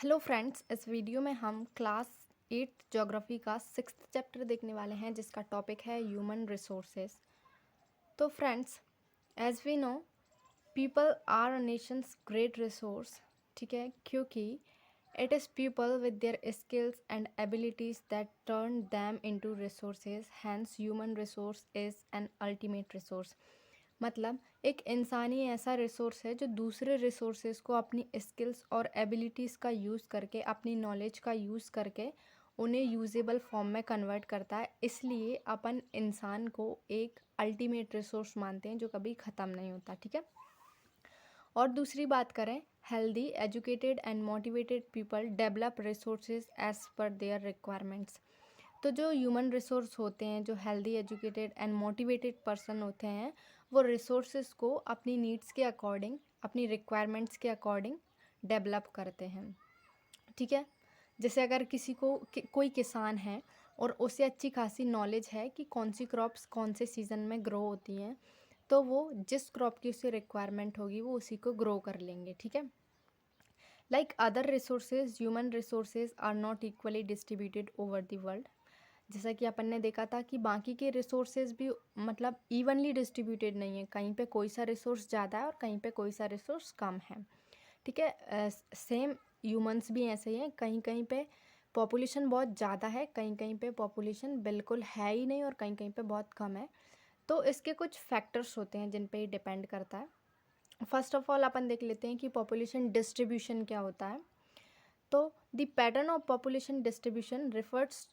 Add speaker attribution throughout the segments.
Speaker 1: Hello friends, इस video में हम क्लास 8 ज्योग्राफी का 6th चैप्टर देखने वाले हैं जिसका टॉपिक है ह्यूमन रिसोर्सेज। तो friends, as we know, people are a nation's great resource. ठीक है, क्योंकि it is people with their skills and abilities that turn them into resources, hence human resource is an ultimate resource. मतलब एक इंसानी ऐसा resource है जो दूसरे रिसोर्सेज को अपनी स्किल्स और एबिलिटीज़ का यूज़ करके, अपनी नॉलेज का यूज़ करके उन्हें यूजेबल फॉर्म में कन्वर्ट करता है। इसलिए अपन इंसान को एक अल्टीमेट रिसोर्स मानते हैं जो कभी ख़त्म नहीं होता। ठीक है। और दूसरी बात करें, healthy educated and motivated people develop resources as per their requirements. तो जो ह्यूमन रिसोर्स होते हैं, जो healthy educated and motivated person होते हैं, वो रिसोर्सेज को अपनी नीड्स के अकॉर्डिंग, अपनी रिक्वायरमेंट्स के अकॉर्डिंग डेवलप करते हैं। ठीक है। जैसे अगर किसी को कोई किसान है और उसे अच्छी खासी नॉलेज है कि कौन सी क्रॉप्स कौन से सीज़न में ग्रो होती हैं, तो वो जिस क्रॉप की उसे रिक्वायरमेंट होगी वो उसी को ग्रो कर लेंगे। ठीक है। Like other resources, human resources are not equally distributed over the world. जैसा कि अपन ने देखा था कि बाकी के रिसोर्सेज भी मतलब इवनली डिस्ट्रीब्यूटेड नहीं है, कहीं पे कोई सा रिसोर्स ज़्यादा है और कहीं पे कोई सा रिसोर्स कम है। ठीक है। सेम ह्यूमंस भी ऐसे ही हैं, कहीं कहीं पे पॉपुलेशन बहुत ज़्यादा है, कहीं कहीं पे पॉपुलेशन बिल्कुल है ही नहीं और कहीं कहीं पे बहुत कम है। तो इसके कुछ फैक्टर्स होते हैं जिन पे ये डिपेंड करता है। फर्स्ट ऑफ ऑल अपन देख लेते हैं कि पॉपुलेशन डिस्ट्रीब्यूशन क्या होता है। तो the pattern of population distribution refers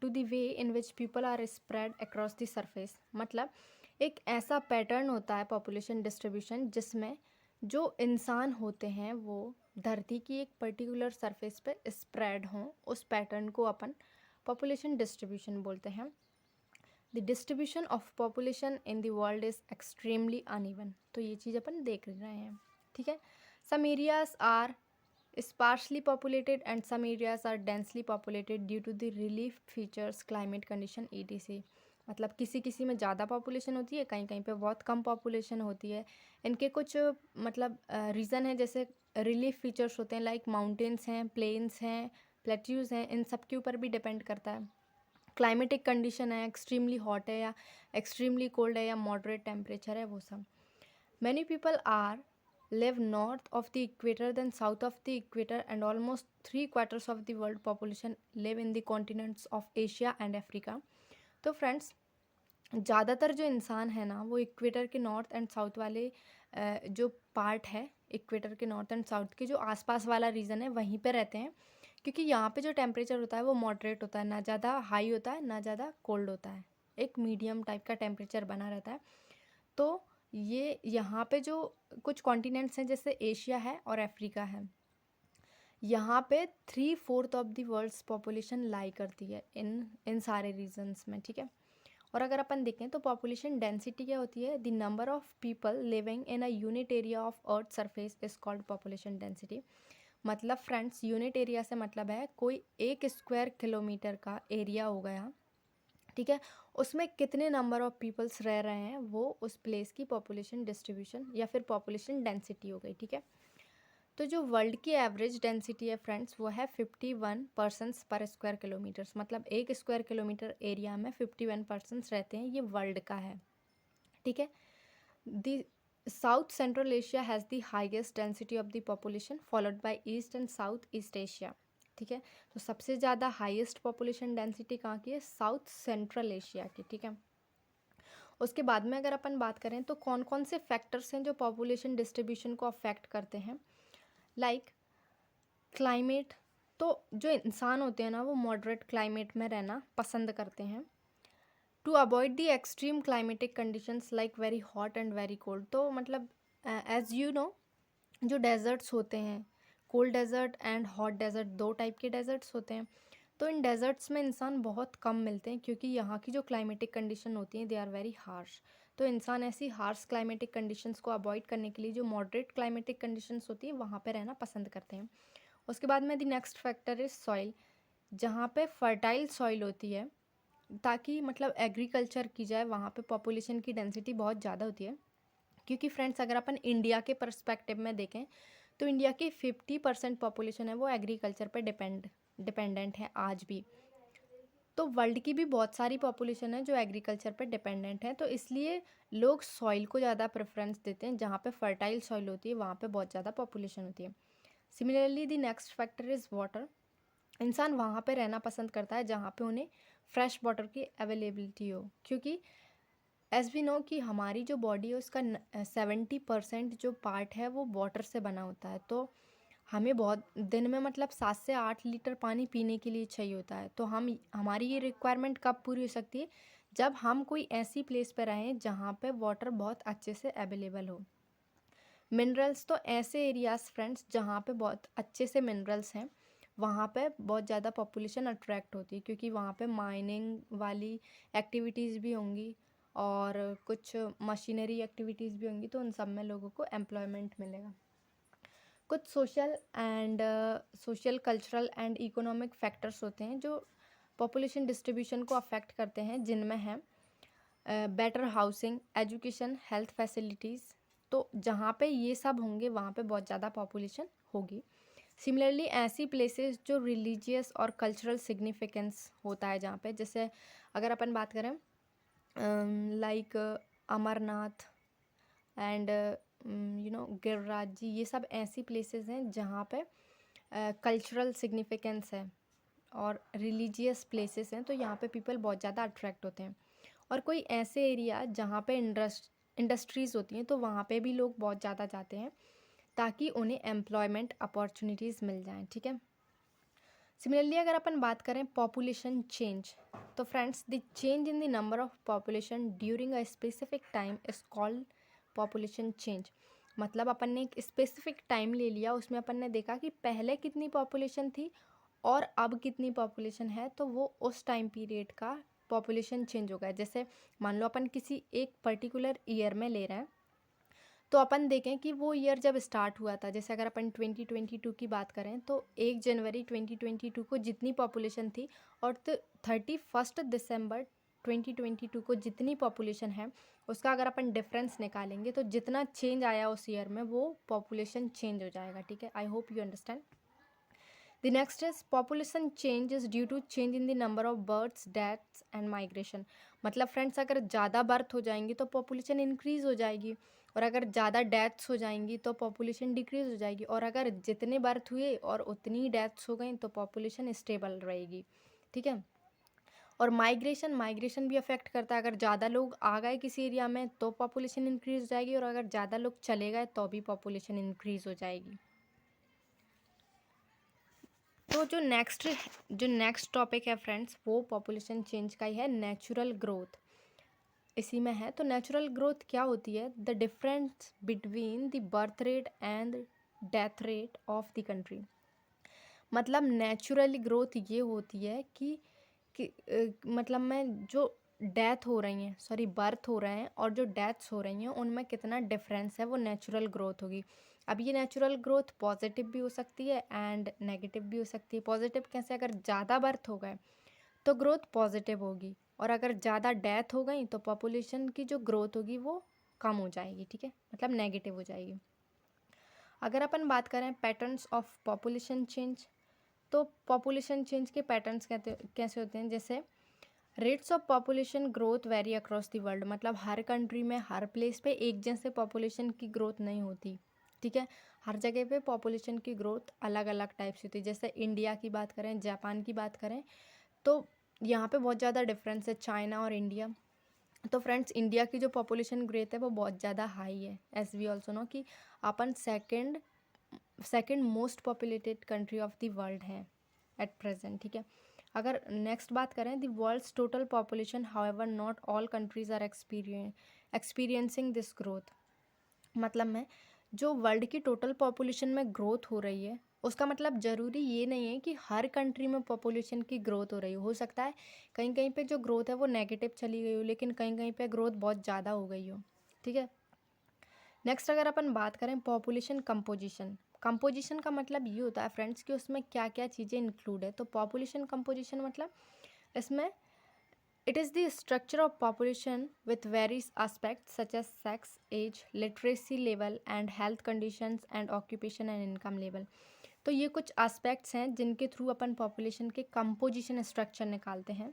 Speaker 1: to the way in which people are spread across the surface. मतलब एक ऐसा पैटर्न होता है पॉपुलेशन डिस्ट्रीब्यूशन जिसमें जो इंसान होते हैं वो धरती की एक पर्टिकुलर सरफेस पे स्प्रेड हों, उस पैटर्न को अपन पॉपुलेशन डिस्ट्रीब्यूशन बोलते हैं। The distribution of population in the world is extremely uneven. तो ये चीज़ अपन देख रहे हैं। ठीक है। Some areas are sparsely populated and some areas are densely populated due to the relief features, climate condition etc। मतलब किसी किसी में ज़्यादा पॉपुलेशन होती है, कहीं कहीं पे बहुत कम पॉपुलेशन होती है। इनके कुछ मतलब रीज़न है, जैसे रिलीफ फीचर्स होते हैं, लाइक माउंटेन्स हैं, प्लेन्स हैं, प्लेट्यूज हैं, इन सब के ऊपर भी डिपेंड करता है। क्लाइमेटिक कंडीशन है, एक्सट्रीमली हॉट है या एक्सट्रीमली कोल्ड है या मॉडरेट टेम्परेचर है, वो सब। Many people are live north of the equator than south of the equator, and almost 3/4 of the world population live in the continents of Asia and Africa। तो friends, ज़्यादातर जो इंसान है ना वो इक्वेटर के नॉर्थ एंड साउथ वाले जो पार्ट है, इक्वेटर के नॉर्थ एंड साउथ के जो आसपास वाला रीजन है वहीं पे रहते हैं, क्योंकि यहाँ पे जो टेम्परेचर होता है वो मॉडरेट होता है, ना ज़्यादा हाई होता है ना ज़्यादा कोल्ड होता है, एक मीडियम टाइप का टेम्परेचर बना रहता है। तो ये यहाँ पे जो कुछ कॉन्टिनेंट्स हैं जैसे एशिया है और अफ्रीका है, यहाँ पे 3/4 ऑफ द वर्ल्ड्स पॉपुलेशन लाई करती है इन सारे रीजन्स में। ठीक है। और अगर अपन देखें तो पॉपुलेशन डेंसिटी क्या होती है, the number of people living in a unit area of earth surface is called population density. मतलब फ्रेंड्स, यूनिट एरिया से मतलब है कोई 1 स्क्वायर किलोमीटर का एरिया हो गया। ठीक है। उसमें कितने नंबर ऑफ पीपल्स रह रहे हैं वो उस प्लेस की पॉपुलेशन डिस्ट्रीब्यूशन या फिर पॉपुलेशन डेंसिटी हो गई। ठीक है। तो जो वर्ल्ड की एवरेज डेंसिटी है फ्रेंड्स, वो है 51 पर्सनस पर स्क्वायर किलोमीटर्स। मतलब 1 स्क्वायर किलोमीटर एरिया में 51 पर्सनस रहते हैं, ये वर्ल्ड का है। ठीक है। The south central Asia has the highest density of the population followed by east and south east Asia. ठीक है। तो सबसे ज़्यादा हाईएस्ट पॉपुलेशन डेंसिटी कहाँ की है, साउथ सेंट्रल एशिया की। ठीक है। उसके बाद में अगर अपन बात करें तो कौन कौन से फैक्टर्स हैं जो पॉपुलेशन डिस्ट्रीब्यूशन को अफेक्ट करते हैं, लाइक क्लाइमेट। तो जो इंसान होते हैं ना वो मॉडरेट क्लाइमेट में रहना पसंद करते हैं, to avoid the extreme climatic conditions like very hot and very cold. तो मतलब एज यू नो, जो डेजर्ट्स होते हैं, cold desert and hot desert, दो टाइप के डेजर्ट्स होते हैं। तो इन डेजर्ट्स में इंसान बहुत कम मिलते हैं क्योंकि यहाँ की जो क्लाइमेटिक कंडीशन होती हैं दे आर वेरी हार्श। तो इंसान ऐसी हार्श क्लाइमेटिक कंडीशंस को अवॉइड करने के लिए जो मॉडरेट क्लाइमेटिक कंडीशंस होती है वहाँ पे रहना पसंद करते हैं। उसके बाद में the next factor is soil, जहाँ पे फर्टाइल सॉइल होती है ताकि मतलब एग्रीकल्चर की जाए, वहाँ पे पॉपुलेशन की डेंसिटी बहुत ज़्यादा होती है। क्योंकि फ्रेंड्स, अगर अपन इंडिया के पर्सपेक्टिव में देखें तो इंडिया की 50% पॉपुलेशन है वो एग्रीकल्चर पे डिपेंडेंट है आज भी। तो वर्ल्ड की भी बहुत सारी पॉपुलेशन है जो एग्रीकल्चर पे डिपेंडेंट है, तो इसलिए लोग सॉइल को ज़्यादा प्रेफरेंस देते हैं। जहाँ पे फर्टाइल सॉइल होती है वहाँ पे बहुत ज़्यादा पॉपुलेशन होती है। Similarly the next factor is water. इंसान वहाँ पे रहना पसंद करता है जहाँ पे उन्हें फ्रेश वाटर की अवेलेबिलिटी हो, क्योंकि एज वी नो कि हमारी जो बॉडी है उसका 70% जो पार्ट है वो वाटर से बना होता है। तो हमें बहुत दिन में मतलब 7 से 8 लीटर पानी पीने के लिए चाहिए होता है। तो हमारी ये रिक्वायरमेंट कब पूरी हो सकती है, जब हम कोई ऐसी प्लेस पर रहें जहाँ पे वाटर बहुत अच्छे से अवेलेबल हो। मिनरल्स, तो ऐसे एरियाज़ फ्रेंड्स जहाँ पे बहुत अच्छे से मिनरल्स हैं वहाँ पे बहुत ज़्यादा पॉपुलेशन अट्रैक्ट होती है, क्योंकि वहाँ पे माइनिंग वाली एक्टिविटीज़ भी होंगी और कुछ मशीनरी एक्टिविटीज़ भी होंगी, तो उन सब में लोगों को एम्प्लॉयमेंट मिलेगा। कुछ social cultural and economic factors होते हैं जो पॉपुलेशन डिस्ट्रीब्यूशन को अफेक्ट करते हैं, जिनमें है better housing, education, health facilities. तो जहाँ पे ये सब होंगे वहाँ पे बहुत ज़्यादा पॉपुलेशन होगी। सिमिलरली ऐसी प्लेसेस जो रिलीजियस और कल्चरल सिग्निफिकेंस होता है जहाँ पे, जैसे अगर अपन बात करें लाइक अमरनाथ एंड गिरिराज जी, ये सब ऐसी प्लेसेस हैं जहाँ पे कल्चरल सिग्निफिकेंस है और रिलीजियस प्लेसेस हैं, तो यहाँ पे पीपल बहुत ज़्यादा अट्रैक्ट होते हैं। और कोई ऐसे एरिया जहाँ पे इंडस्ट्रीज़ होती हैं तो वहाँ पे भी लोग बहुत ज़्यादा जाते हैं ताकि उन्हें एम्प्लॉयमेंट अपॉर्चुनिटीज़ मिल जाएं, ठीक है। सिमिलरली अगर अपन बात करें पॉपुलेशन चेंज, तो friends the change in the number of population during a specific time is called population change. मतलब अपन ने एक स्पेसिफिक टाइम ले लिया, उसमें अपन ने देखा कि पहले कितनी पॉपुलेशन थी और अब कितनी पॉपुलेशन है, तो वो उस टाइम पीरियड का पॉपुलेशन चेंज होगा। जैसे मान लो अपन किसी एक पर्टिकुलर ईयर में ले रहे हैं, तो अपन देखें कि वो ईयर जब स्टार्ट हुआ था, जैसे अगर अपन 2022 की बात करें तो 1 जनवरी 2022 को जितनी पॉपुलेशन थी और 31 दिसंबर 2022 को जितनी पॉपुलेशन है, उसका अगर अपन डिफरेंस निकालेंगे तो जितना चेंज आया उस ईयर में वो पॉपुलेशन चेंज हो जाएगा, ठीक है। I hope you understand. The next is population change is due to change in the number of births, deaths and migration। मतलब फ्रेंड्स अगर ज़्यादा बर्थ हो जाएंगी तो पॉपुलेशन इंक्रीज़ हो जाएगी, और अगर ज़्यादा डेथ्स हो जाएंगी तो पॉपुलेशन डिक्रीज़ हो जाएगी, और अगर जितने बर्थ हुए और उतनी डेथ्स हो गई तो पॉपुलेशन स्टेबल रहेगी, ठीक है। और माइग्रेशन भी अफेक्ट करता है। अगर ज़्यादा लोग आ गए किसी एरिया में तो पॉपुलेशन इंक्रीज़ हो जाएगी, और अगर ज़्यादा लोग चले गए तो भी पॉपुलेशन इंक्रीज़ हो जाएगी। तो जो नेक्स्ट टॉपिक है फ्रेंड्स वो पॉपुलेशन चेंज का ही है, नेचुरल ग्रोथ इसी में है। तो नेचुरल ग्रोथ क्या होती है? The difference between the birth rate and death rate of the country. मतलब नेचुरल ग्रोथ ये होती है कि मतलब में जो डेथ हो रही हैं, सॉरी बर्थ हो रहे हैं और जो डेथ्स हो रही हैं उनमें कितना डिफरेंस है, वो नेचुरल ग्रोथ होगी। अब ये नेचुरल ग्रोथ पॉजिटिव भी हो सकती है एंड नेगेटिव भी हो सकती है। पॉजिटिव कैसे? अगर ज़्यादा बर्थ हो गए तो ग्रोथ पॉजिटिव होगी, और अगर ज़्यादा डेथ हो गई तो पॉपुलेशन की जो ग्रोथ होगी वो कम हो जाएगी, ठीक है, मतलब नेगेटिव हो जाएगी। अगर अपन बात करें पैटर्न्स ऑफ पॉपुलेशन चेंज, तो पॉपुलेशन चेंज के पैटर्न्स कैसे होते हैं? जैसे rates of population growth vary across the world. मतलब हर कंट्री में हर प्लेस पे एक जैसे पॉपुलेशन की ग्रोथ नहीं होती, ठीक है। हर जगह पे पॉपुलेशन की ग्रोथ अलग अलग टाइप से होती है। जैसे इंडिया की बात करें, जापान की बात करें, तो यहाँ पे बहुत ज़्यादा डिफरेंस है चाइना और इंडिया। तो फ्रेंड्स इंडिया की जो पॉपुलेशन ग्रोथ है वो बहुत ज़्यादा हाई है, एज वी ऑल्सो नो कि अपन second most populated country of the world है एट प्रेजेंट, ठीक है। अगर नेक्स्ट बात करें the world's total population, however not all countries are experiencing this growth. मतलब में जो वर्ल्ड की टोटल पॉपुलेशन में ग्रोथ हो रही है उसका मतलब ज़रूरी ये नहीं है कि हर कंट्री में पॉपुलेशन की ग्रोथ हो रही हो सकता है कहीं कहीं पे जो ग्रोथ है वो नेगेटिव चली गई हो, लेकिन कहीं कहीं पे ग्रोथ बहुत ज़्यादा हो गई हो, ठीक है। नेक्स्ट अगर अपन बात करें पॉपुलेशन कंपोजिशन का मतलब ये होता है फ्रेंड्स कि उसमें क्या क्या चीज़ें इंक्लूड है। तो पॉपुलेशन कंपोजिशन मतलब इसमें It is the structure of population with various aspects such as sex, age, literacy level and health conditions and occupation and income level. तो ये कुछ एस्पेक्ट्स हैं जिनके थ्रू अपन पॉपुलेशन के कंपोजिशन स्ट्रक्चर निकालते हैं।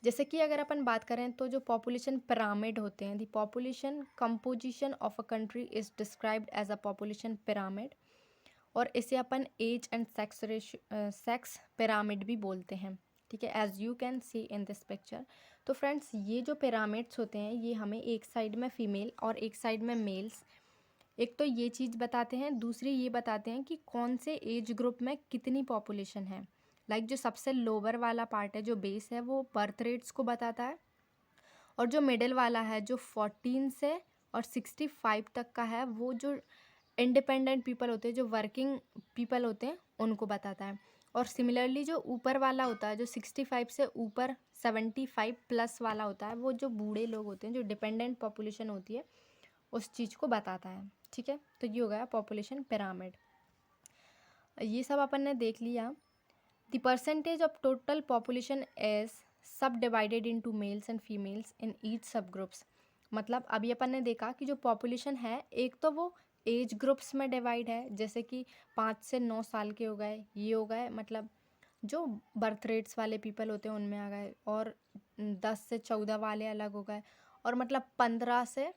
Speaker 1: जैसे कि अगर अपन बात करें तो जो पॉपुलेशन पिरामिड होते हैं, the population composition of a country is described as a population pyramid, और इसे अपन एज एंड सेक्स पिरामिड भी बोलते हैं। ठीक है, as you can see in this picture. तो फ्रेंड्स, ये जो पिरामिड्स होते हैं ये हमें एक साइड में फीमेल और एक साइड में मेल्स, एक तो ये चीज़ बताते हैं, दूसरी ये बताते हैं कि कौन से एज ग्रुप में कितनी पॉपुलेशन है। लाइक जो सबसे लोअर वाला पार्ट है, जो बेस है, वो बर्थ रेट्स को बताता है, और जो मिडिल वाला है जो 14 से और 65 तक का है, वो जो इंडिपेंडेंट पीपल होते हैं, जो वर्किंग पीपल होते हैं, उनको बताता है। और सिमिलरली जो ऊपर वाला होता है, जो 65 से ऊपर 75 प्लस वाला होता है, वो जो बूढ़े लोग होते हैं, जो डिपेंडेंट पॉपुलेशन होती है, उस चीज़ को बताता है। ठीक है, तो ये हो गया पॉपुलेशन पिरामिड। ये सब अपन ने देख लिया। The percentage of total population is subdivided into males and females in each subgroups. मतलब अभी अपन ने देखा कि जो पॉपुलेशन है, एक तो वो एज ग्रुप्स में डिवाइड है, जैसे कि 5 से 9 साल के हो गए, ये हो गए, मतलब जो बर्थ रेट्स वाले पीपल होते हैं उनमें आ गए, और 10 से 14 वाले अलग हो गए, और मतलब 15 से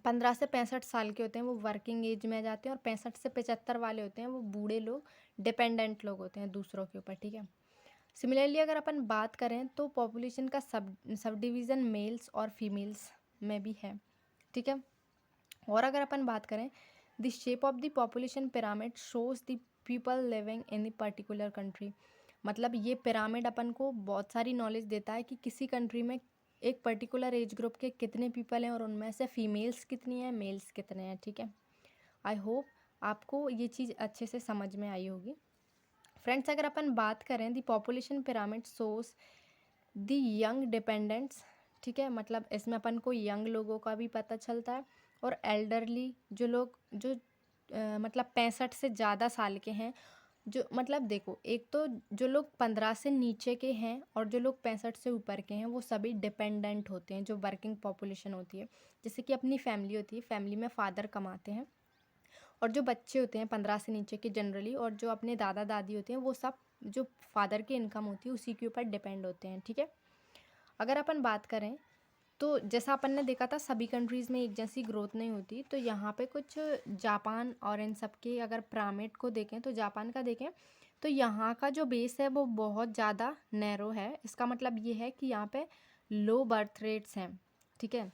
Speaker 1: 65 साल के होते हैं, वो वर्किंग एज में आ जाते हैं, और 65 से 75 वाले होते हैं, वो बूढ़े लोग, डिपेंडेंट लोग होते हैं दूसरों के ऊपर। ठीक है, सिमिलरली अगर अपन बात करें तो पॉपुलेशन का सब डिवीज़न मेल्स और फीमेल्स में भी है। ठीक है, और अगर अपन बात करें, the shape of the population pyramid shows the people living in the particular country. मतलब ये पिरामिड अपन को बहुत सारी नॉलेज देता है कि किसी कंट्री में एक पर्टिकुलर एज ग्रुप के कितने पीपल हैं, और उनमें से फीमेल्स कितनी हैं, मेल्स कितने हैं। ठीक है, आई होप आपको ये चीज़ अच्छे से समझ में आई होगी। फ्रेंड्स, अगर अपन बात करें, the population pyramid shows the young dependents. ठीक है, मतलब इसमें अपन को यंग लोगों का भी पता चलता है, और एल्डरली जो लोग जो मतलब 65 से ज़्यादा साल के हैं, जो मतलब देखो, एक तो जो लोग 15 से नीचे के हैं और जो लोग 65 से ऊपर के हैं, वो सभी डिपेंडेंट होते हैं, जो वर्किंग पॉपुलेशन होती है। जैसे कि अपनी फैमिली होती है, फैमिली में फादर कमाते हैं, और जो बच्चे होते हैं 15 से नीचे के जनरली, और जो अपने दादा दादी होते हैं, वो सब जो फादर की इनकम होती है उसी के ऊपर डिपेंड होते हैं। ठीक है, अगर अपन बात करें तो जैसा अपन ने देखा था सभी कंट्रीज़ में एक जैसी ग्रोथ नहीं होती, तो यहाँ पे कुछ जापान और इन सब के अगर पिरामिड को देखें, तो जापान का देखें तो यहाँ का जो बेस है वो बहुत ज़्यादा नैरो है। इसका मतलब ये है कि यहाँ पे लो बर्थ रेट्स हैं। ठीक है,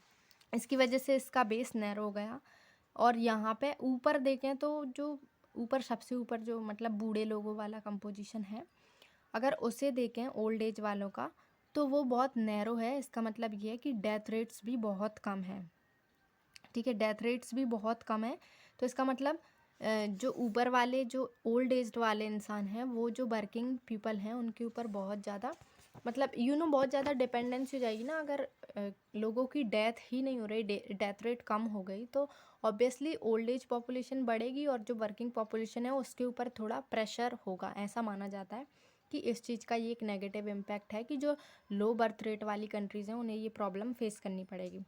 Speaker 1: इसकी वजह से इसका बेस नैरो हो गया। और यहाँ पे ऊपर देखें तो जो ऊपर सबसे ऊपर जो मतलब बूढ़े लोगों वाला कंपोजिशन है, अगर उसे देखें ओल्ड एज वालों का, तो वो बहुत नैरो है। इसका मतलब ये है कि डेथ रेट्स भी बहुत कम है। ठीक है, डेथ रेट्स भी बहुत कम है। तो इसका मतलब जो ऊपर वाले जो ओल्ड एज वाले इंसान हैं, वो जो वर्किंग पीपल हैं, उनके ऊपर बहुत ज़्यादा मतलब बहुत ज़्यादा डिपेंडेंसी हो जाएगी ना। अगर लोगों की डेथ ही नहीं हो रही, डेथ रेट कम हो गई, तो ऑब्वियसली ओल्ड एज पॉपुलेशन बढ़ेगी, और जो वर्किंग पॉपुलेशन है उसके ऊपर थोड़ा प्रेशर होगा। ऐसा माना जाता है कि इस चीज़ का ये एक नेगेटिव इम्पैक्ट है कि जो लो बर्थ रेट वाली कंट्रीज़ हैं उन्हें ये प्रॉब्लम फेस करनी पड़ेगी।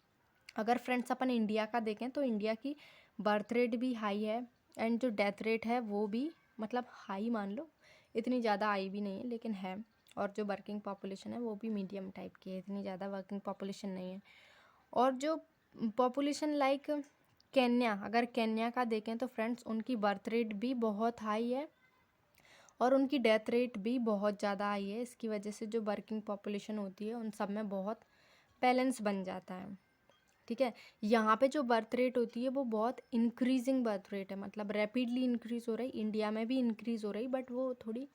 Speaker 1: अगर फ्रेंड्स अपन इंडिया का देखें तो इंडिया की बर्थ रेट भी हाई है, एंड जो डेथ रेट है वो भी मतलब हाई मान लो, इतनी ज़्यादा हाई भी नहीं है लेकिन है। और जो वर्किंग पॉपुलेशन है वो भी मीडियम टाइप की है, इतनी ज़्यादा वर्किंग पॉपुलेशन नहीं है। और जो पॉपुलेशन लाइक केन्या, अगर केन्या का देखें तो फ्रेंड्स उनकी बर्थ रेट भी बहुत हाई है, और उनकी डेथ रेट भी बहुत ज़्यादा हाई है। इसकी वजह से जो वर्किंग पॉपुलेशन होती है उन सब में बहुत बैलेंस बन जाता है। ठीक है, यहाँ पे जो बर्थ रेट होती है वो बहुत इंक्रीजिंग बर्थ रेट है, मतलब रैपिडली इंक्रीज़ हो रही, इंडिया में भी इंक्रीज़ हो रही, बट वो थोड़ी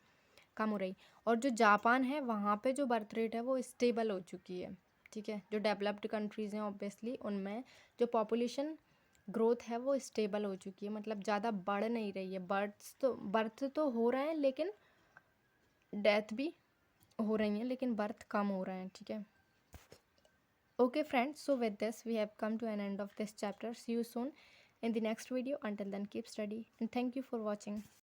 Speaker 1: कम हो रही। और जो जापान है वहाँ पे जो बर्थ रेट है वो स्टेबल हो चुकी है। ठीक है, जो डेवलप्ड कंट्रीज़ हैं ऑब्वियसली उनमें जो पॉपुलेशन ग्रोथ है वो स्टेबल हो चुकी है, मतलब ज़्यादा बढ़ नहीं रही है। बर्थ तो हो रहे हैं, लेकिन डेथ भी हो रही हैं, लेकिन बर्थ कम हो रहे हैं। ठीक है, okay friends, so with this we have come to an end of this chapter. See you soon in the next video. Until then, keep study and thank you for watching.